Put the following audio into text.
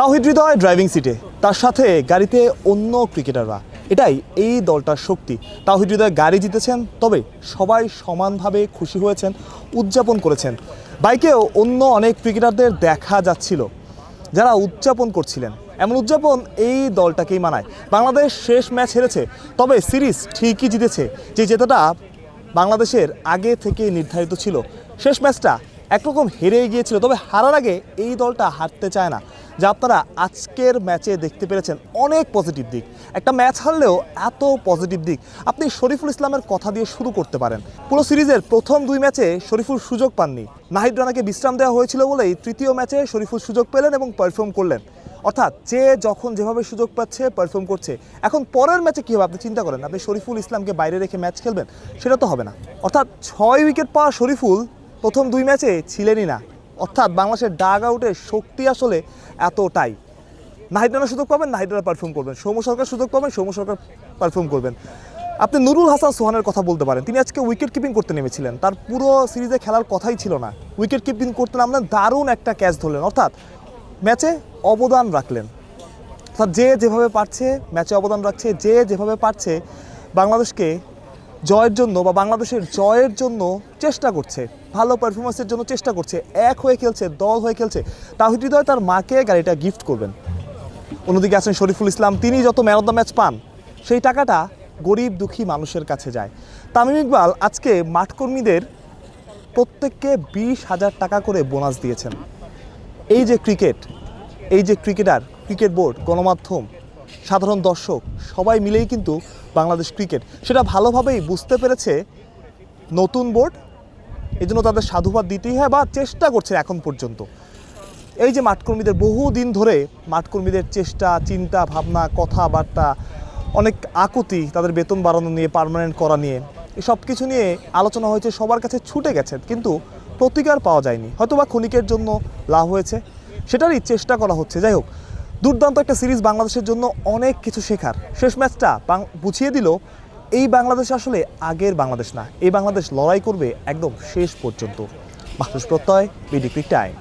Towhid Hridoy driving সিটে, তার সাথে গাড়িতে অন্য ক্রিকেটাররা, এটাই এই দলটার শক্তি। তাওহিদ হৃদয় গাড়ি জিতেছেন, তবে সবাই সমানভাবে খুশি হয়েছেন, উদযাপন করেছেন। বাইকেও অন্য অনেক ক্রিকেটারদের দেখা যাচ্ছিল যারা উদযাপন করছিলেন। এমন উদযাপন এই দলটাকেই মানায়। বাংলাদেশ শেষ ম্যাচ হেরেছে, তবে সিরিজ ঠিকই জিতেছে, যে জেতাটা বাংলাদেশের আগে থেকে নির্ধারিত ছিল। শেষ ম্যাচটা একরকম হেরেই গিয়েছিল, তবে হারার আগে এই দলটা হারতে চায় না, যা আপনারা আজকের ম্যাচে দেখতে পেরেছেন। অনেক পজিটিভ দিক, একটা ম্যাচ হারলেও এত পজিটিভ দিক আপনি শরীফুল ইসলামের কথা দিয়ে শুরু করতে পারেন। পুরো সিরিজের প্রথম 2 ম্যাচে শরীফুল সুযোগ পাননি, নাহিদ রানাকে বিশ্রাম দেওয়া হয়েছিল বলেই তৃতীয় ম্যাচে শরীফুল সুযোগ পেলেন এবং পারফর্ম করলেন। অর্থাৎ যে যখন যেভাবে সুযোগ পাচ্ছে পারফর্ম করছে। এখন পরের ম্যাচে কী হবে আপনি চিন্তা করেন, আপনি শরীফুল ইসলামকে বাইরে রেখে ম্যাচ খেলবেন? সেটা তো হবে না। অর্থাৎ 6 উইকেট পাওয়া শরীফুল প্রথম 2 ম্যাচে ছিলেনই না। অর্থাৎ বাংলাদেশের ডাগ আউটের শক্তি আসলে এতটাই। নাহিদ রানা সুযোগ পাবেন, নাহিদ রানা পারফর্ম করবেন। সৌম্য সরকার সুযোগ পাবেন, সৌম্য সরকার পারফর্ম করবেন। আপনি নুরুল হাসান সোহানের কথা বলতে পারেন, তিনি আজকে উইকেট কিপিং করতে নেমেছিলেন, তার পুরো সিরিজে খেলার কথাই ছিল না, উইকেট কিপিং করতে নামলেন, দারুণ একটা ক্যাচ ধরলেন। অর্থাৎ ম্যাচে অবদান রাখলেন। অর্থাৎ যে যেভাবে পারছে ম্যাচে অবদান রাখছে, যে যেভাবে পারছে বাংলাদেশকে জয়ের জন্য বা বাংলাদেশের জয়ের জন্য চেষ্টা করছে, ভালো পারফরমেন্সের জন্য চেষ্টা করছে, এক হয়ে খেলছে, দল হয়ে খেলছে। তাওহিদ হৃদয় তার মাকে গাড়িটা গিফট করবেন। অন্যদিকে আছেন শরীফুল ইসলাম, তিনি যত ম্যান অফ দ্য ম্যাচ পান সেই টাকাটা গরিব দুঃখী মানুষের কাছে যায়। তামিম ইকবাল আজকে মাঠকর্মীদের প্রত্যেককে 20,000 টাকা করে বোনাস দিয়েছেন। এই যে ক্রিকেট, এই যে ক্রিকেটার, ক্রিকেট বোর্ড, গণমাধ্যম, সাধারণ দর্শক সবাই মিলেই কিন্তু বাংলাদেশ ক্রিকেট সেটা ভালোভাবেই বুঝতে পেরেছে নতুন বোর্ড। এই জন্য তাদের সাধুবাদ দিতেই হয়, বা চেষ্টা করছে এখন পর্যন্ত। এই যে মাঠকর্মীদের বহুদিন ধরে মাঠকর্মীদের চেষ্টা, চিন্তা ভাবনা, কথাবার্তা, অনেক আকুতি, তাদের বেতন বাড়ানো নিয়ে, পার্মানেন্ট করা নিয়ে, এই সব কিছু নিয়ে আলোচনা হয়েছে, সবার কাছে ছুটে গেছে, কিন্তু প্রতিকার পাওয়া যায়নি। হয়তো বা ক্ষণিকের জন্য লাভ হয়েছে, সেটারই চেষ্টা করা হচ্ছে। যাই হোক, দুর্দান্ত একটা সিরিজ, বাংলাদেশের জন্য অনেক কিছু শেখার। শেষ ম্যাচটা বুঝিয়ে দিল এই বাংলাদেশ আসলে আগের বাংলাদেশ না, এই বাংলাদেশ লড়াই করবে একদম শেষ পর্যন্ত। মাহফুজ প্রত্যয়, বিডি ক্রিক টাইম।